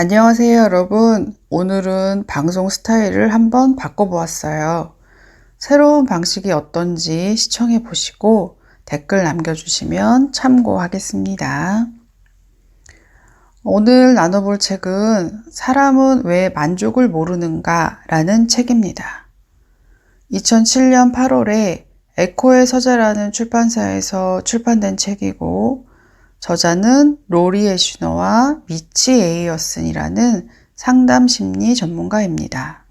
안녕하세요, 여러분. 오늘은 방송 스타일을 한번 바꿔보았어요. 새로운 방식이 어떤지 시청해 보시고 댓글 남겨주시면 참고하겠습니다. 오늘 나눠볼 책은 사람은 왜 만족을 모르는가 라는 책입니다. 2007년 8월에 에코의 서재라는 출판사에서 출판된 책이고 저자는 로리 애슈너와 미치 에이어슨이라는 상담 심리 전문가입니다.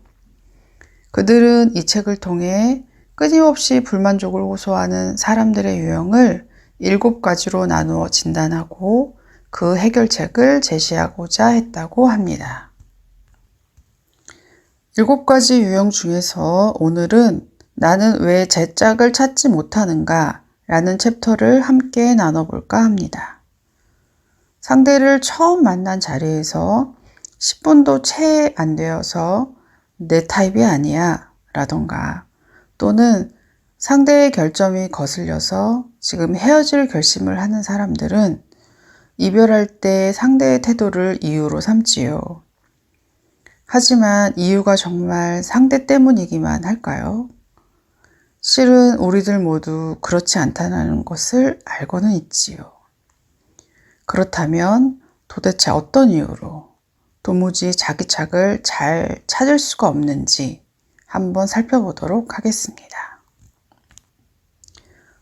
그들은 이 책을 통해 끊임없이 불만족을 호소하는 사람들의 유형을 7가지로 나누어 진단하고 그 해결책을 제시하고자 했다고 합니다. 7가지 유형 중에서 오늘은 나는 왜 제 짝을 찾지 못하는가 라는 챕터를 함께 나눠볼까 합니다. 상대를 처음 만난 자리에서 10분도 채 안 되어서 내 타입이 아니야 라던가 또는 상대의 결점이 거슬려서 지금 헤어질 결심을 하는 사람들은 이별할 때 상대의 태도를 이유로 삼지요. 하지만 이유가 정말 상대 때문이기만 할까요? 실은 우리들 모두 그렇지 않다는 것을 알고는 있지요. 그렇다면 도대체 어떤 이유로 도무지 자기 짝을 잘 찾을 수가 없는지 한번 살펴보도록 하겠습니다.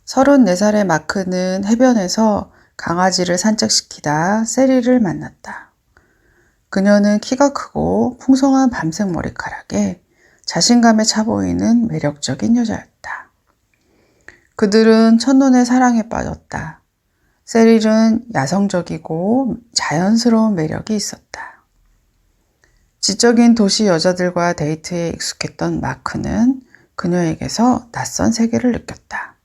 34살의 마크는 해변에서 강아지를 산책시키다 세리를 만났다. 그녀는 키가 크고 풍성한 밤색 머리카락에 자신감에 차 보이는 매력적인 여자였다. 그들은 첫눈에 사랑에 빠졌다. 세릴은 야성적이고 자연스러운 매력이 있었다. 지적인 도시 여자들과 데이트에 익숙했던 마크는 그녀에게서 낯선 세계를 느꼈다.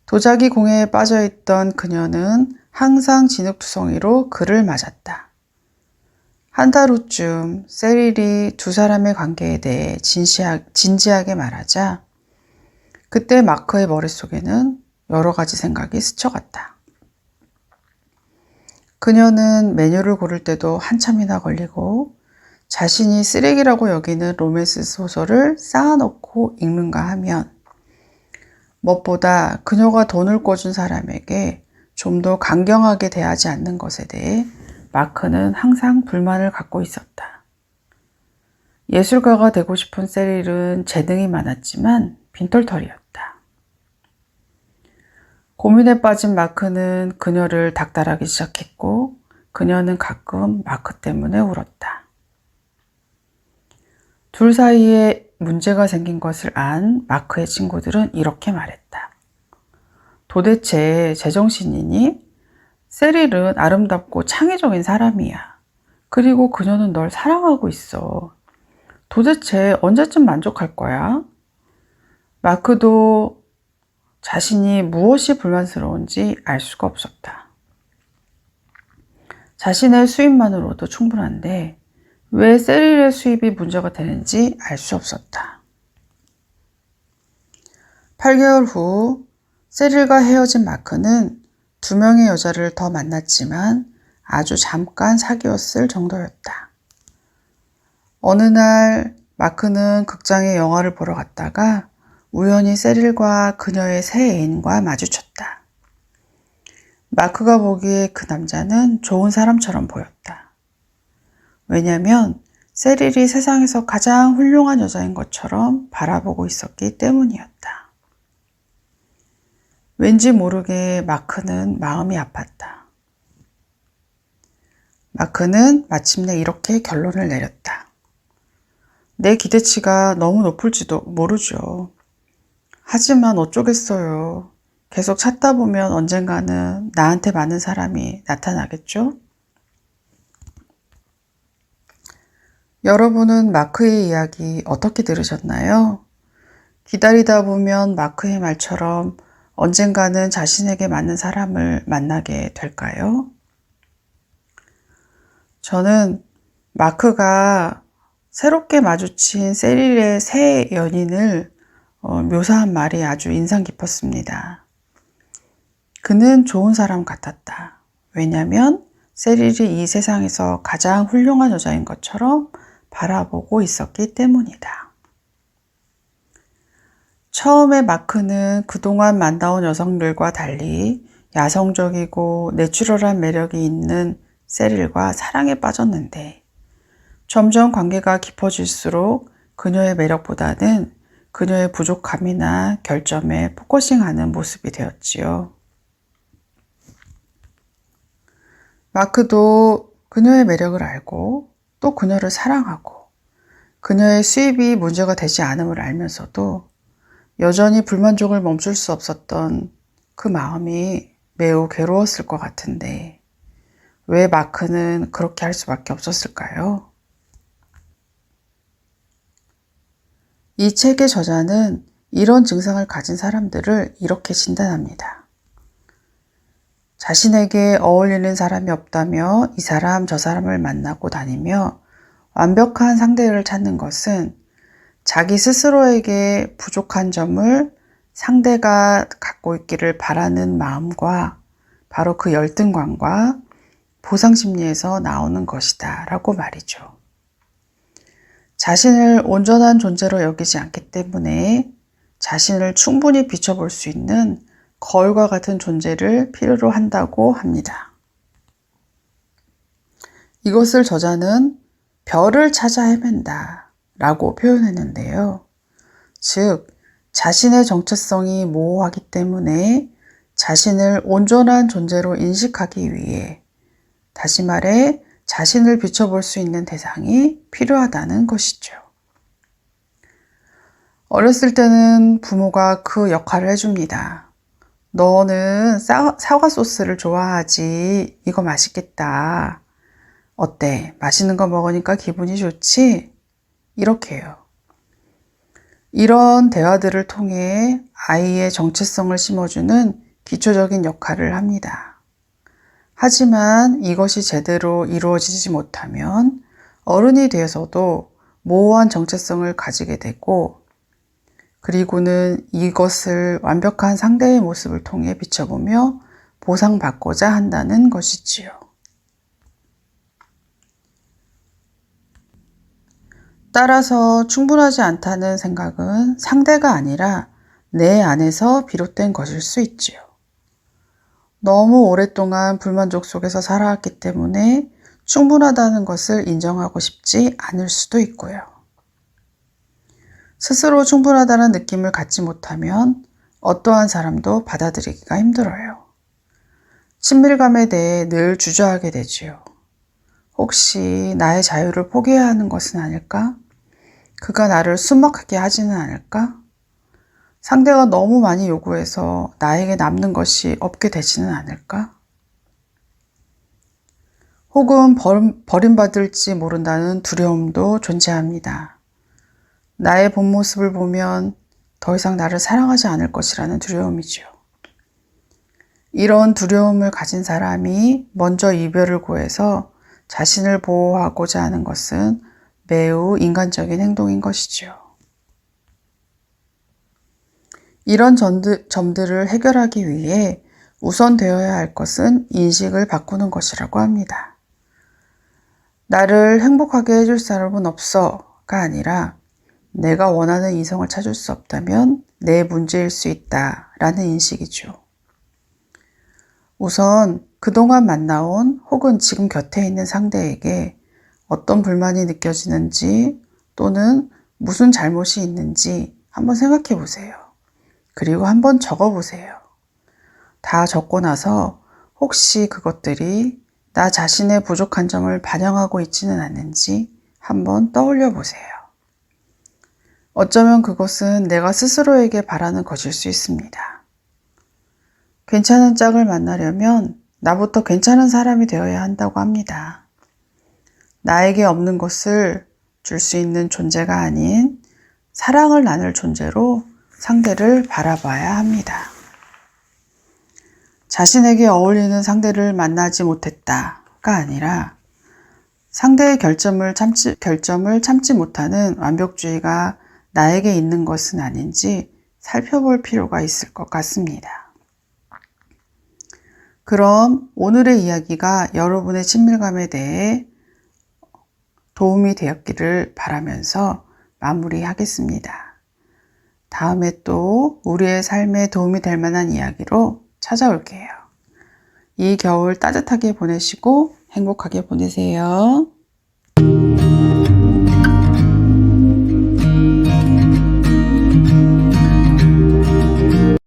도자기 공해에 빠져있던 그녀는 항상 진흙투성이로 그를 맞았다. 한 달 후쯤 세릴이 두 사람의 관계에 대해 진지하게 말하자 그때 마크의 머릿속에는 여러 가지 생각이 스쳐갔다. 그녀는 메뉴를 고를 때도 한참이나 걸리고 자신이 쓰레기라고 여기는 로맨스 소설을 쌓아놓고 읽는가 하면 무엇보다 그녀가 돈을 꿔준 사람에게 좀 더 강경하게 대하지 않는 것에 대해 마크는 항상 불만을 갖고 있었다. 예술가가 되고 싶은 세릴은 재능이 많았지만 빈털터리였다. 고민에 빠진 마크는 그녀를 닥달하기 시작했고 그녀는 가끔 마크 때문에 울었다. 둘 사이에 문제가 생긴 것을 안 마크의 친구들은 이렇게 말했다. 도대체 제정신이니? 세릴은 아름답고 창의적인 사람이야. 그리고 그녀는 널 사랑하고 있어. 도대체 언제쯤 만족할 거야? 마크도 자신이 무엇이 불만스러운지 알 수가 없었다. 자신의 수입만으로도 충분한데 왜 세릴의 수입이 문제가 되는지 알 수 없었다. 8개월 후 세릴과 헤어진 마크는 2명의 여자를 더 만났지만 아주 잠깐 사귀었을 정도였다. 어느 날 마크는 극장에 영화를 보러 갔다가 우연히 세릴과 그녀의 새 애인과 마주쳤다. 마크가 보기에 그 남자는 좋은 사람처럼 보였다. 왜냐면 세릴이 세상에서 가장 훌륭한 여자인 것처럼 바라보고 있었기 때문이었다. 왠지 모르게 마크는 마음이 아팠다. 마크는 마침내 이렇게 결론을 내렸다. 내 기대치가 너무 높을지도 모르죠. 하지만 어쩌겠어요. 계속 찾다 보면 언젠가는 나한테 맞는 사람이 나타나겠죠? 여러분은 마크의 이야기 어떻게 들으셨나요? 기다리다 보면 마크의 말처럼 언젠가는 자신에게 맞는 사람을 만나게 될까요? 저는 마크가 새롭게 마주친 세릴의 새 연인을 묘사한 말이 아주 인상 깊었습니다. 그는 좋은 사람 같았다. 왜냐면 세릴이 이 세상에서 가장 훌륭한 여자인 것처럼 바라보고 있었기 때문이다. 처음에 마크는 그동안 만나온 여성들과 달리 야성적이고 내추럴한 매력이 있는 세릴과 사랑에 빠졌는데 점점 관계가 깊어질수록 그녀의 매력보다는 그녀의 부족함이나 결점에 포커싱하는 모습이 되었지요. 마크도 그녀의 매력을 알고 또 그녀를 사랑하고 그녀의 수입이 문제가 되지 않음을 알면서도 여전히 불만족을 멈출 수 없었던 그 마음이 매우 괴로웠을 것 같은데 왜 마크는 그렇게 할 수밖에 없었을까요? 이 책의 저자는 이런 증상을 가진 사람들을 이렇게 진단합니다. 자신에게 어울리는 사람이 없다며 이 사람 저 사람을 만나고 다니며 완벽한 상대를 찾는 것은 자기 스스로에게 부족한 점을 상대가 갖고 있기를 바라는 마음과 바로 그 열등감과 보상심리에서 나오는 것이다 라고 말이죠. 자신을 온전한 존재로 여기지 않기 때문에 자신을 충분히 비춰볼 수 있는 거울과 같은 존재를 필요로 한다고 합니다. 이것을 저자는 별을 찾아 헤맨다 라고 표현했는데요. 즉, 자신의 정체성이 모호하기 때문에 자신을 온전한 존재로 인식하기 위해, 다시 말해 자신을 비춰볼 수 있는 대상이 필요하다는 것이죠. 어렸을 때는 부모가 그 역할을 해줍니다. 너는 사과 소스를 좋아하지? 이거 맛있겠다. 어때? 맛있는 거 먹으니까 기분이 좋지? 이렇게 해요. 이런 대화들을 통해 아이의 정체성을 심어주는 기초적인 역할을 합니다. 하지만 이것이 제대로 이루어지지 못하면 어른이 되어서도 모호한 정체성을 가지게 되고 그리고는 이것을 완벽한 상대의 모습을 통해 비춰보며 보상받고자 한다는 것이지요. 따라서 충분하지 않다는 생각은 상대가 아니라 내 안에서 비롯된 것일 수 있지요. 너무 오랫동안 불만족 속에서 살아왔기 때문에 충분하다는 것을 인정하고 싶지 않을 수도 있고요. 스스로 충분하다는 느낌을 갖지 못하면 어떠한 사람도 받아들이기가 힘들어요. 친밀감에 대해 늘 주저하게 되지요. 혹시 나의 자유를 포기해야 하는 것은 아닐까? 그가 나를 숨막하게 하지는 않을까? 상대가 너무 많이 요구해서 나에게 남는 것이 없게 되지는 않을까? 혹은 버림받을지 모른다는 두려움도 존재합니다. 나의 본 모습을 보면 더 이상 나를 사랑하지 않을 것이라는 두려움이죠. 이런 두려움을 가진 사람이 먼저 이별을 구해서 자신을 보호하고자 하는 것은 매우 인간적인 행동인 것이죠. 이런 점들을 해결하기 위해 우선 되어야 할 것은 인식을 바꾸는 것이라고 합니다. 나를 행복하게 해줄 사람은 없어가 아니라 내가 원하는 이성을 찾을 수 없다면 내 문제일 수 있다라는 인식이죠. 우선 그동안 만나온 혹은 지금 곁에 있는 상대에게 어떤 불만이 느껴지는지 또는 무슨 잘못이 있는지 한번 생각해 보세요. 그리고 한번 적어 보세요. 다 적고 나서 혹시 그것들이 나 자신의 부족한 점을 반영하고 있지는 않는지 한번 떠올려 보세요. 어쩌면 그것은 내가 스스로에게 바라는 것일 수 있습니다. 괜찮은 짝을 만나려면 나부터 괜찮은 사람이 되어야 한다고 합니다. 나에게 없는 것을 줄 수 있는 존재가 아닌 사랑을 나눌 존재로 상대를 바라봐야 합니다. 자신에게 어울리는 상대를 만나지 못했다가 아니라 상대의 결점을 참지 못하는 완벽주의가 나에게 있는 것은 아닌지 살펴볼 필요가 있을 것 같습니다. 그럼 오늘의 이야기가 여러분의 친밀감에 대해 도움이 되었기를 바라면서 마무리하겠습니다. 다음에 또 우리의 삶에 도움이 될 만한 이야기로 찾아올게요. 이 겨울 따뜻하게 보내시고 행복하게 보내세요.